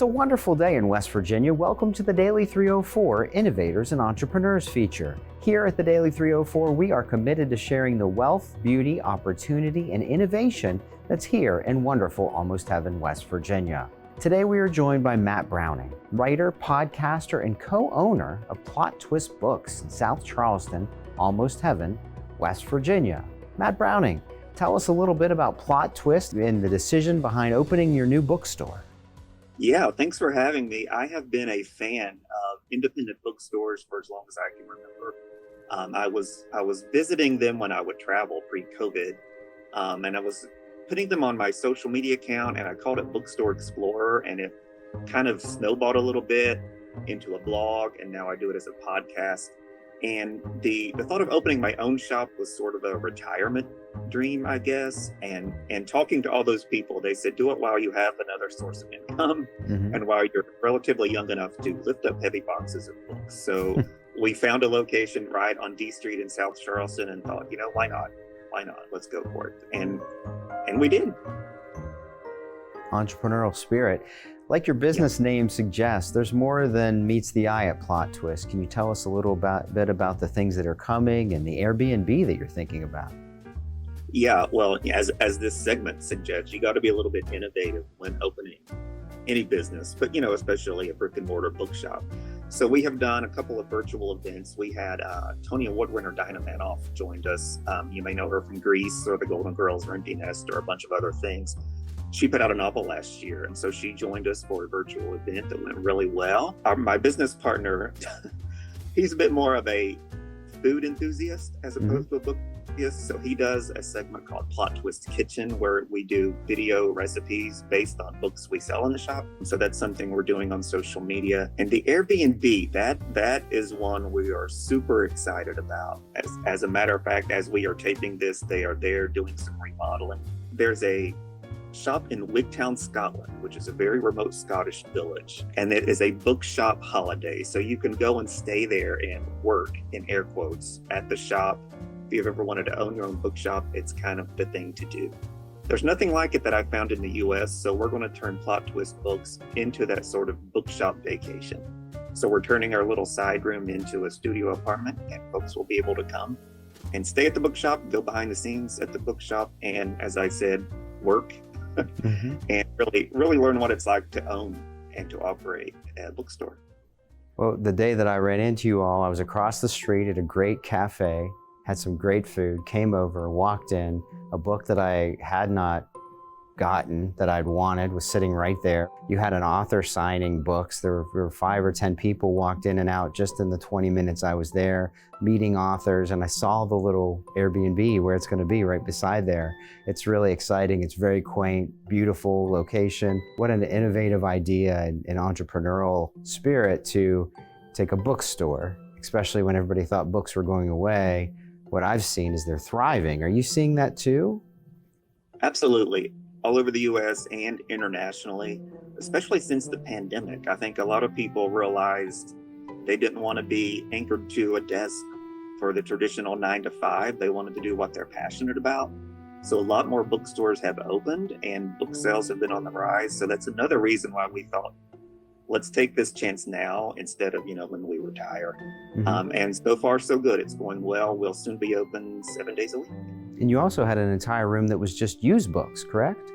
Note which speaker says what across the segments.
Speaker 1: a wonderful day in West Virginia. Welcome to the Daily 304 Innovators and Entrepreneurs feature. Here at the Daily 304, we are committed to sharing the wealth, beauty, opportunity, and innovation that's here in wonderful Almost Heaven, West Virginia. Today we are joined by Matt Browning, writer, podcaster, and co-owner of Plot Twist Books in South Charleston, Almost Heaven, West Virginia. Matt Browning, tell us a little bit about Plot Twist and the decision behind opening your new bookstore.
Speaker 2: Yeah, thanks for having me. I have been a fan of independent bookstores for as long as I can remember. I was visiting them when I would travel pre-COVID, and I was putting them on my social media account, and I called it Bookstore Explorer, and it kind of snowballed a little bit into a blog, and now I do it as a podcast. And the thought of opening my own shop was sort of a retirement dream, I guess. And talking to all those people, they said, do it while you have another source of income and while you're relatively young enough to lift up heavy boxes of books. So we found a location right on D Street in South Charleston and thought, why not? Why not? Let's go for it. And we did.
Speaker 1: Entrepreneurial spirit. Like your business name suggests, there's more than meets the eye at Plot Twist. Can you tell us a little bit about the things that are coming and the Airbnb that you're thinking about?
Speaker 2: Yeah, well, as this segment suggests, you got to be a little bit innovative when opening any business, but especially a brick and mortar bookshop. So we have done a couple of virtual events. We had Tony Award winner Dinah Manoff joined us. You may know her from Grease or The Golden Girls or Empty Nest or a bunch of other things. She put out a novel last year, and so she joined us for a virtual event that went really well. My business partner, he's a bit more of a food enthusiast as opposed to a book enthusiast. So he does a segment called Plot Twist Kitchen, where we do video recipes based on books we sell in the shop. So that's something we're doing on social media. And the Airbnb, that is one we are super excited about. As a matter of fact, as we are taping this, they are there doing some remodeling. There's a shop in Wigtown, Scotland, which is a very remote Scottish village, and it is a bookshop holiday. So you can go and stay there and work, in air quotes, at the shop. If you've ever wanted to own your own bookshop, it's kind of the thing to do. There's nothing like it that I found in the US, so we're going to turn Plot Twist Books into that sort of bookshop vacation. So we're turning our little side room into a studio apartment, and folks will be able to come and stay at the bookshop, go behind the scenes at the bookshop, and as I said, work and really learn what it's like to own and to operate a bookstore.
Speaker 1: Well, the day that I ran into you all, I was across the street at a great cafe, had some great food, came over, walked in, a book that I had not gotten, that I'd wanted, was sitting right there. You had an author signing books. There were 5 or 10 people walked in and out just in the 20 minutes I was there, meeting authors, and I saw the little Airbnb where it's going to be right beside there. It's really exciting. It's very quaint, beautiful location. What an innovative idea and entrepreneurial spirit to take a bookstore, especially when everybody thought books were going away. What I've seen is they're thriving. Are you seeing that too?
Speaker 2: Absolutely. All over the US and internationally, especially since the pandemic. I think a lot of people realized they didn't want to be anchored to a desk for the traditional 9 to 5. They wanted to do what they're passionate about. So a lot more bookstores have opened and book sales have been on the rise. So that's another reason why we thought, let's take this chance now instead of, when we retire. And so far, so good. It's going well. We'll soon be open 7 days a week.
Speaker 1: And you also had an entire room that was just used books, correct?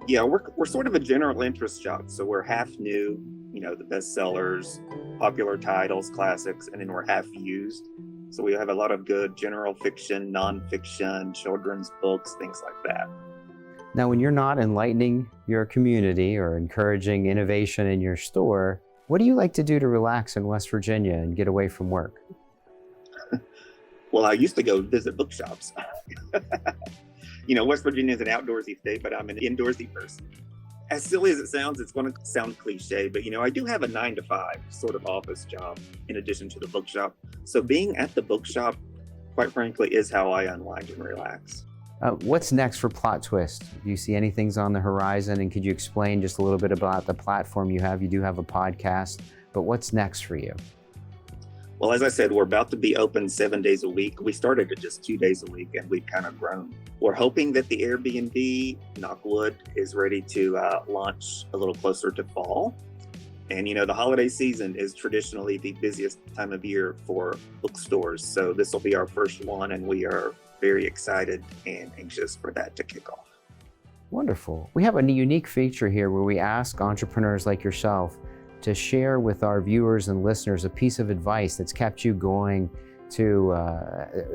Speaker 2: Yeah, we're sort of a general interest shop. So we're half new, the bestsellers, popular titles, classics, and then we're half used. So we have a lot of good general fiction, nonfiction, children's books, things like that.
Speaker 1: Now, when you're not enlightening your community or encouraging innovation in your store, what do you like to do to relax in West Virginia and get away from work?
Speaker 2: Well, I used to go visit bookshops. West Virginia is an outdoorsy state, but I'm an indoorsy person. As silly as it sounds, it's going to sound cliche, but I do have a 9 to 5 sort of office job in addition to the bookshop. So being at the bookshop, quite frankly, is how I unwind and relax.
Speaker 1: What's next for Plot Twist? Do you see anything on the horizon? And could you explain just a little bit about the platform you have? You do have a podcast, but what's next for you?
Speaker 2: Well, as I said, we're about to be open 7 days a week. We started at just 2 days a week, and we've kind of grown. We're hoping that the Airbnb, knock wood, is ready to launch a little closer to fall. And, the holiday season is traditionally the busiest time of year for bookstores. So this will be our first one, and we are very excited and anxious for that to kick off.
Speaker 1: Wonderful. We have a unique feature here where we ask entrepreneurs like yourself to share with our viewers and listeners a piece of advice that's kept you going to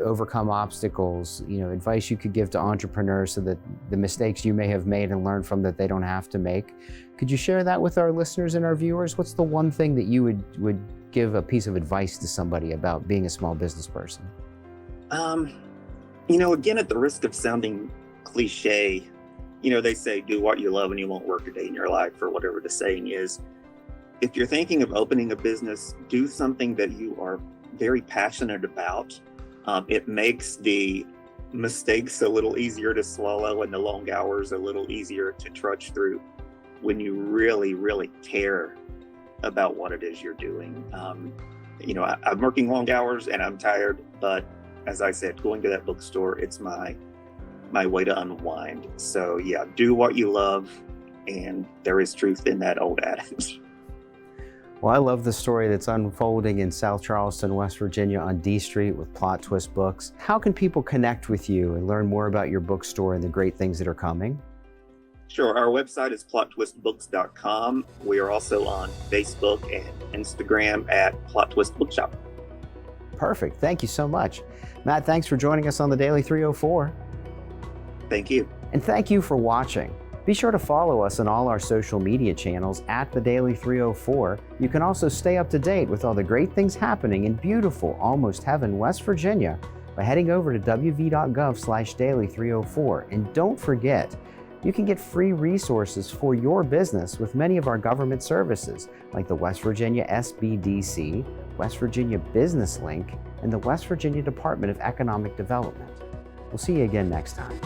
Speaker 1: overcome obstacles, advice you could give to entrepreneurs so that the mistakes you may have made and learned from that they don't have to make. Could you share that with our listeners and our viewers? What's the one thing that you would give a piece of advice to somebody about being a small business person?
Speaker 2: Again, at the risk of sounding cliche, they say, do what you love and you won't work a day in your life, or whatever the saying is. If you're thinking of opening a business, do something that you are very passionate about. It makes the mistakes a little easier to swallow and the long hours a little easier to trudge through when you really, really care about what it is you're doing. I'm working long hours and I'm tired, but as I said, going to that bookstore, it's my way to unwind. So yeah, do what you love, and there is truth in that old adage.
Speaker 1: Well, I love the story that's unfolding in South Charleston, West Virginia on D Street with Plot Twist Books. How can people connect with you and learn more about your bookstore and the great things that are coming?
Speaker 2: Sure. Our website is plottwistbooks.com. We are also on Facebook and Instagram at Plot Twist Bookshop.
Speaker 1: Perfect. Thank you so much. Matt, thanks for joining us on the Daily 304.
Speaker 2: Thank you.
Speaker 1: And thank you for watching. Be sure to follow us on all our social media channels at The Daily 304. You can also stay up to date with all the great things happening in beautiful Almost Heaven, West Virginia by heading over to wv.gov/daily304. And don't forget, you can get free resources for your business with many of our government services, like the West Virginia SBDC, West Virginia Business Link, and the West Virginia Department of Economic Development. We'll see you again next time.